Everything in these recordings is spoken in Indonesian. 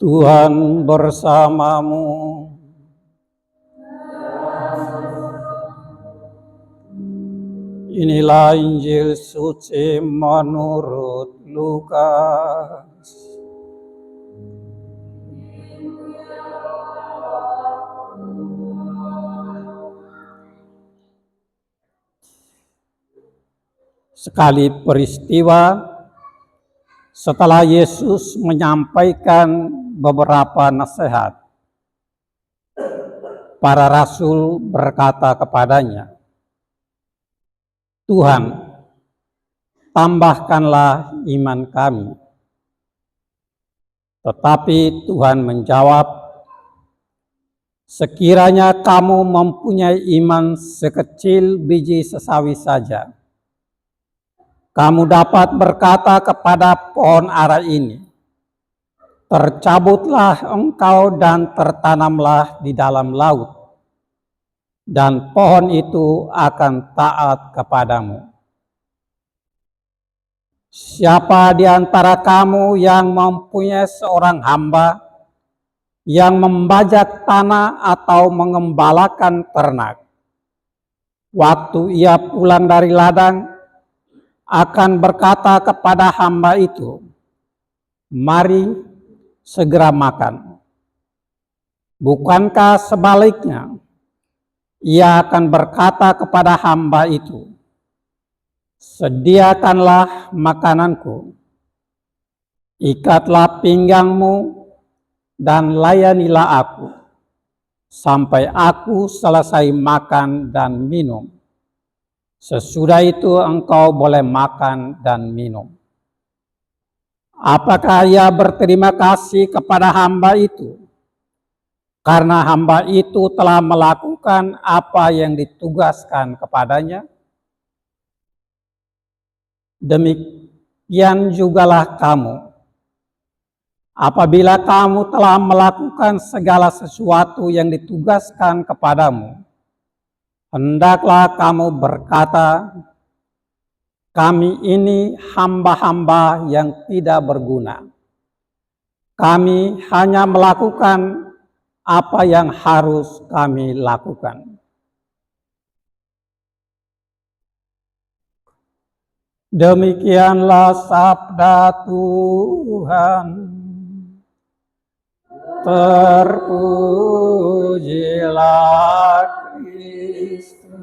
Tuhan bersamamu. Inilah Injil suci menurut Lukas. Sekali peristiwa, setelah Yesus menyampaikan beberapa nasihat, para rasul berkata kepadanya, "Tuhan, tambahkanlah iman kami." Tetapi Tuhan menjawab, "Sekiranya kamu mempunyai iman sekecil biji sesawi saja, kamu dapat berkata kepada pohon ara ini, 'Tercabutlah engkau dan tertanamlah di dalam laut,' dan pohon itu akan taat kepadamu. Siapa di antara kamu yang mempunyai seorang hamba yang membajak tanah atau mengembalakan ternak, waktu ia pulang dari ladang, akan berkata kepada hamba itu, 'Mari segera makan'? Bukankah sebaliknya, ia akan berkata kepada hamba itu, 'Sediakanlah makananku, ikatlah pinggangmu, dan layanilah aku, sampai aku selesai makan dan minum. Sesudah itu engkau boleh makan dan minum.' Apakah ia berterima kasih kepada hamba itu, karena hamba itu telah melakukan apa yang ditugaskan kepadanya? Demikian jugalah kamu. Apabila kamu telah melakukan segala sesuatu yang ditugaskan kepadamu, hendaklah kamu berkata, 'Kami ini hamba-hamba yang tidak berguna. Kami hanya melakukan apa yang harus kami lakukan.'" Demikianlah sabda Tuhan. Terpujilah Kristus.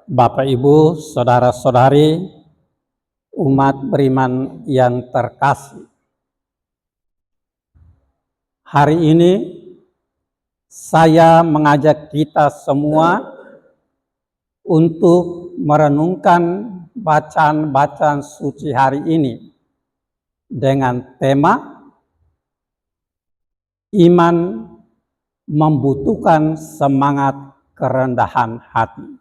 Bapak, Ibu, saudara-saudari, umat beriman yang terkasih. Hari ini saya mengajak kita semua untuk merenungkan bacaan-bacaan suci hari ini dengan tema iman membutuhkan semangat kerendahan hati.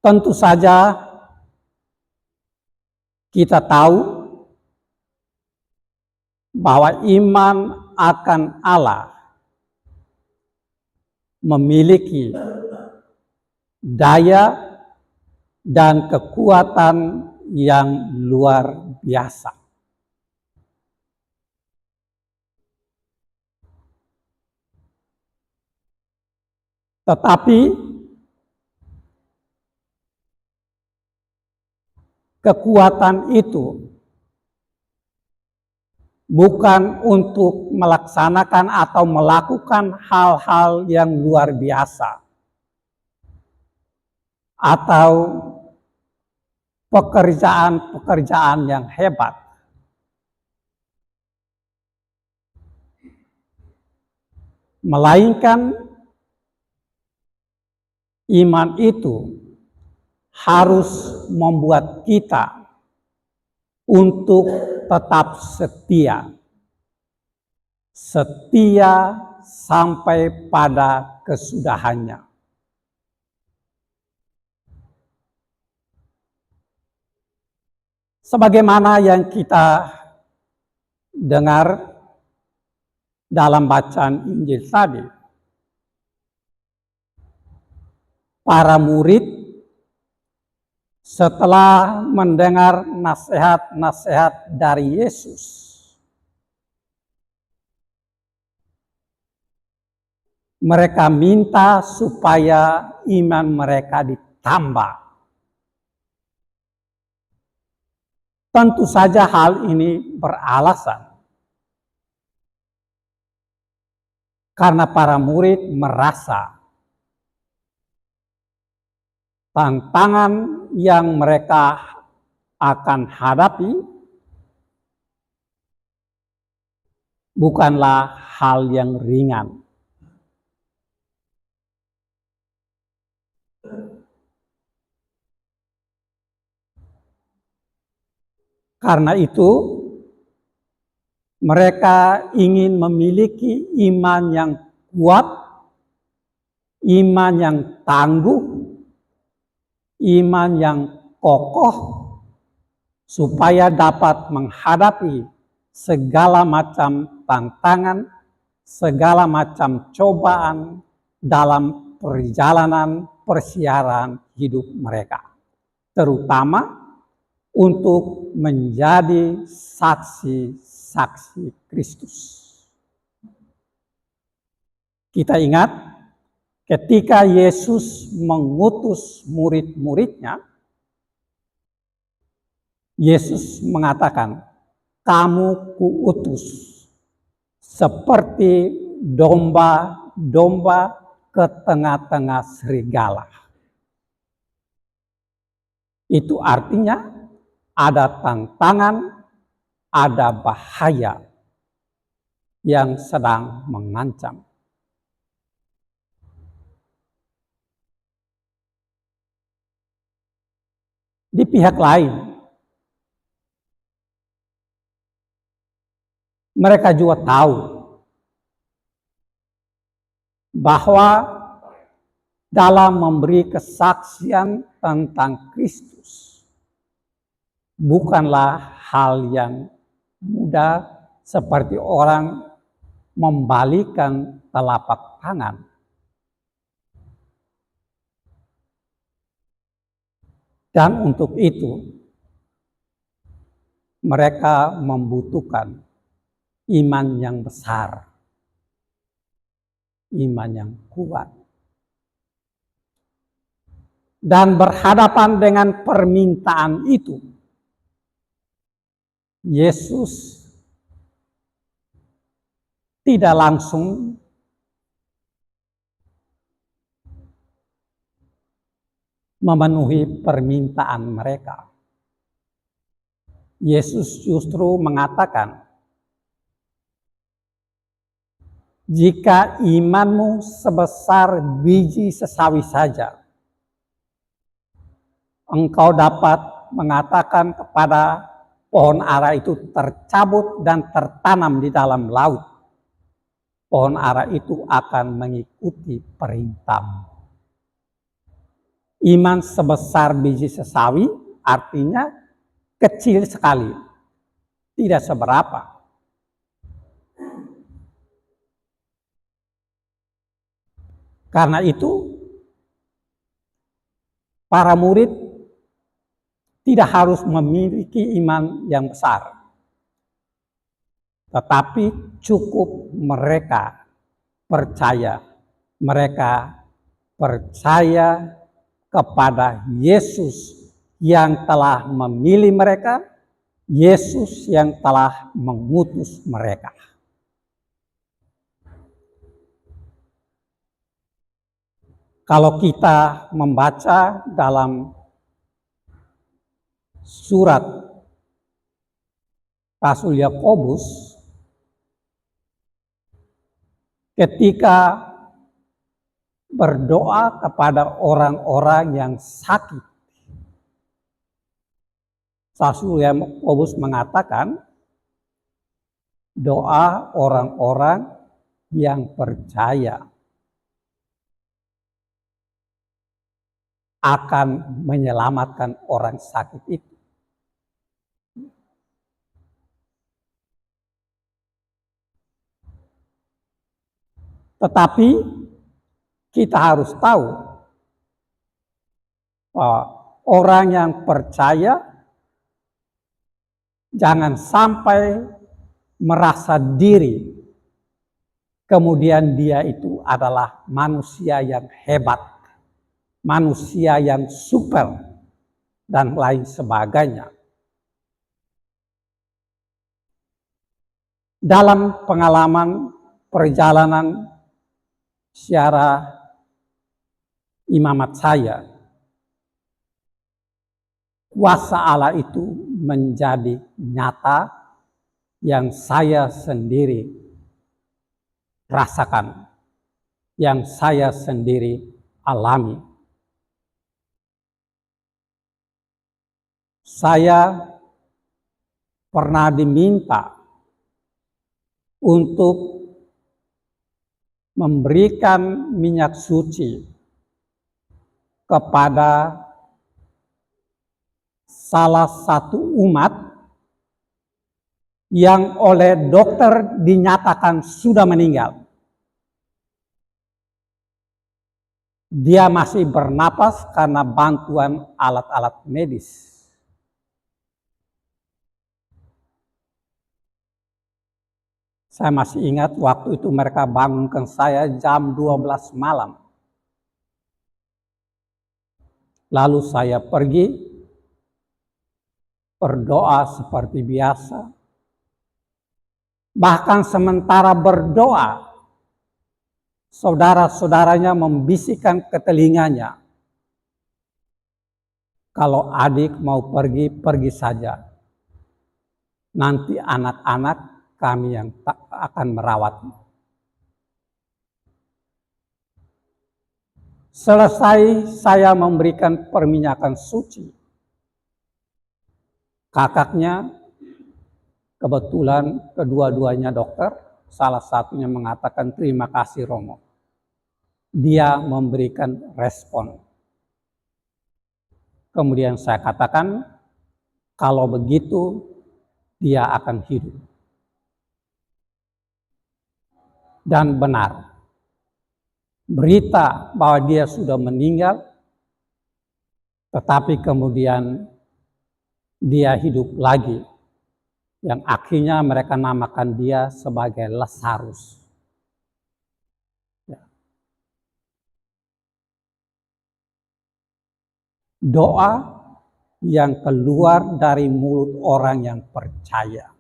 Tentu saja kita tahu bahwa iman akan Allah memiliki daya dan kekuatan yang luar biasa. Tetapi kekuatan itu bukan untuk melaksanakan atau melakukan hal-hal yang luar biasa atau pekerjaan-pekerjaan yang hebat. melainkan iman itu harus membuat kita untuk tetap setia. Setia sampai pada kesudahannya. Sebagaimana yang kita dengar dalam bacaan Injil tadi, para murid setelah mendengar nasihat-nasihat dari Yesus, mereka minta supaya iman mereka ditambah. Tentu saja hal ini beralasan. Karena para murid merasa tantangan yang mereka akan hadapi bukanlah hal yang ringan. Karena itu, mereka ingin memiliki iman yang kuat, iman yang tangguh, iman yang kokoh, supaya dapat menghadapi segala macam tantangan, segala macam cobaan dalam perjalanan persiaran hidup mereka, terutama untuk menjadi saksi-saksi Kristus. Kita ingat ketika Yesus mengutus murid-muridnya, Yesus mengatakan, "Kamu kuutus seperti domba-domba ke tengah-tengah serigala." Itu artinya ada tantangan, ada bahaya yang sedang mengancam. Di pihak lain, mereka juga tahu bahwa dalam memberi kesaksian tentang Kristus bukanlah hal yang mudah seperti orang membalikan telapak tangan. Dan untuk itu, mereka membutuhkan iman yang besar, iman yang kuat. Dan berhadapan dengan permintaan itu, Yesus tidak langsung memenuhi permintaan mereka. Yesus justru mengatakan, "Jika imanmu sebesar biji sesawi saja, engkau dapat mengatakan kepada pohon ara itu tercabut dan tertanam di dalam laut. Pohon ara itu akan mengikuti perintahmu." Iman sebesar biji sesawi artinya kecil sekali, tidak seberapa. Karena itu, para murid tidak harus memiliki iman yang besar, tetapi cukup mereka percaya kepada Yesus yang telah memilih mereka, Yesus yang telah mengutus mereka. Kalau kita membaca dalam surat Rasul Yakobus, ketika berdoa kepada orang-orang yang sakit. Rasul Yakobus mengatakan, doa orang-orang yang percaya akan menyelamatkan orang sakit itu. Tetapi kita harus tahu bahwa orang yang percaya jangan sampai merasa diri kemudian dia itu adalah manusia yang hebat, manusia yang super, dan lain sebagainya. Dalam pengalaman perjalanan secara imamat saya, kuasa Allah itu menjadi nyata yang saya sendiri rasakan, yang saya sendiri alami. Saya pernah diminta untuk memberikan minyak suci kepada salah satu umat yang oleh dokter dinyatakan sudah meninggal. Dia masih bernapas karena bantuan alat-alat medis. Saya masih ingat waktu itu mereka bangunkan saya jam 12 malam. Lalu saya pergi berdoa seperti biasa. Bahkan sementara berdoa, saudara-saudaranya membisikkan ke telinganya, kalau adik mau pergi, pergi saja. Nanti anak-anak kami yang tak akan merawatmu. Selesai saya memberikan perminyakan suci. Kakaknya, kebetulan kedua-duanya dokter, salah satunya mengatakan terima kasih Romo. Dia memberikan respon. Kemudian saya katakan, kalau begitu dia akan hidup. Dan benar, berita bahwa dia sudah meninggal, tetapi kemudian dia hidup lagi, yang akhirnya mereka namakan dia sebagai Lazarus. Doa yang keluar dari mulut orang yang percaya,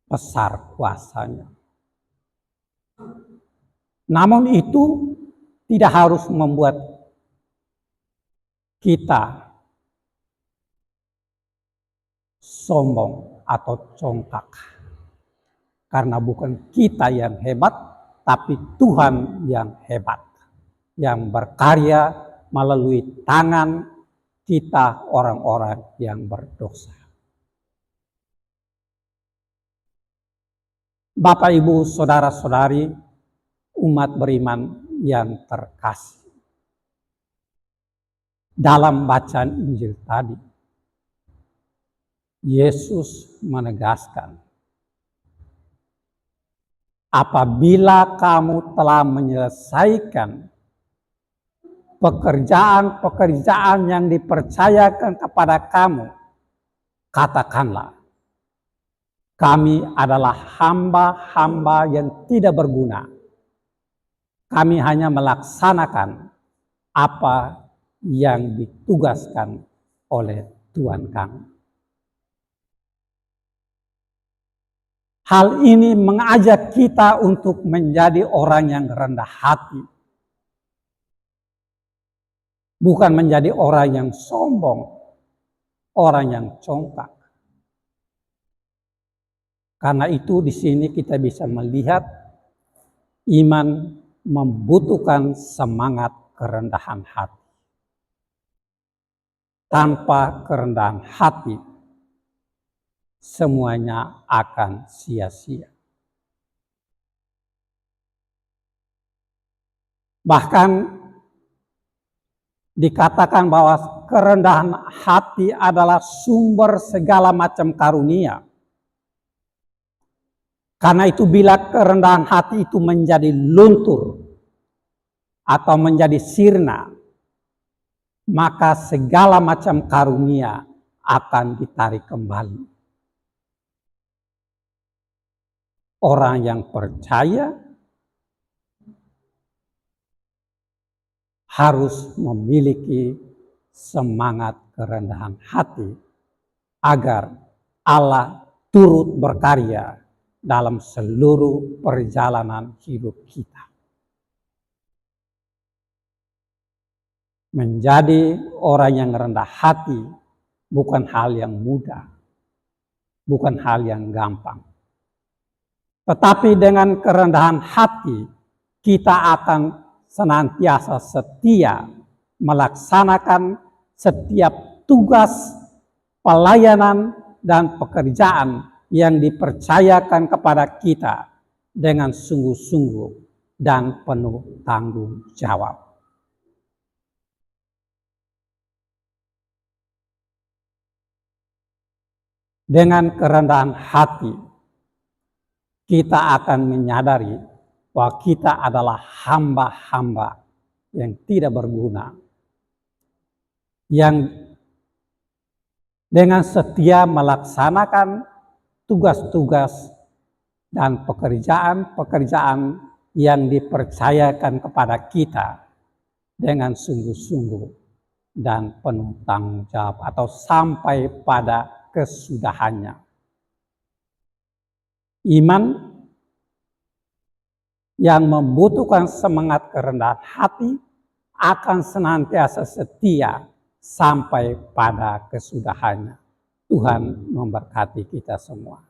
besar kuasanya. Namun itu tidak harus membuat kita sombong atau congkak. Karena bukan kita yang hebat, tapi Tuhan yang hebat. Yang berkarya melalui tangan kita orang-orang yang berdosa. Bapak, Ibu, Saudara-saudari, umat beriman yang terkasih. Dalam bacaan Injil tadi, Yesus menegaskan, apabila kamu telah menyelesaikan pekerjaan-pekerjaan yang dipercayakan kepada kamu, katakanlah, kami adalah hamba-hamba yang tidak berguna. Kami hanya melaksanakan apa yang ditugaskan oleh Tuhan kami. Hal ini mengajak kita untuk menjadi orang yang rendah hati. Bukan menjadi orang yang sombong, orang yang congkak. Karena itu di sini kita bisa melihat Iman membutuhkan semangat kerendahan hati. Tanpa kerendahan hati, semuanya akan sia-sia. Bahkan dikatakan bahwa kerendahan hati adalah sumber segala macam karunia. Karena itu bila kerendahan hati itu menjadi luntur atau menjadi sirna, maka segala macam karunia akan ditarik kembali. Orang yang percaya harus memiliki semangat kerendahan hati agar Allah turut berkarya dalam seluruh perjalanan hidup kita. Menjadi orang yang rendah hati bukan hal yang mudah, bukan hal yang gampang. Tetapi dengan kerendahan hati, kita akan senantiasa setia melaksanakan setiap tugas, pelayanan, dan pekerjaan yang dipercayakan kepada kita dengan sungguh-sungguh dan penuh tanggung jawab. Dengan kerendahan hati, kita akan menyadari bahwa kita adalah hamba-hamba yang tidak berguna, yang dengan setia melaksanakan tugas-tugas dan pekerjaan-pekerjaan yang dipercayakan kepada kita dengan sungguh-sungguh dan penuh tanggung jawab atau sampai pada kesudahannya. Iman yang membutuhkan semangat kerendahan hati akan senantiasa setia sampai pada kesudahannya. Tuhan memberkati kita semua.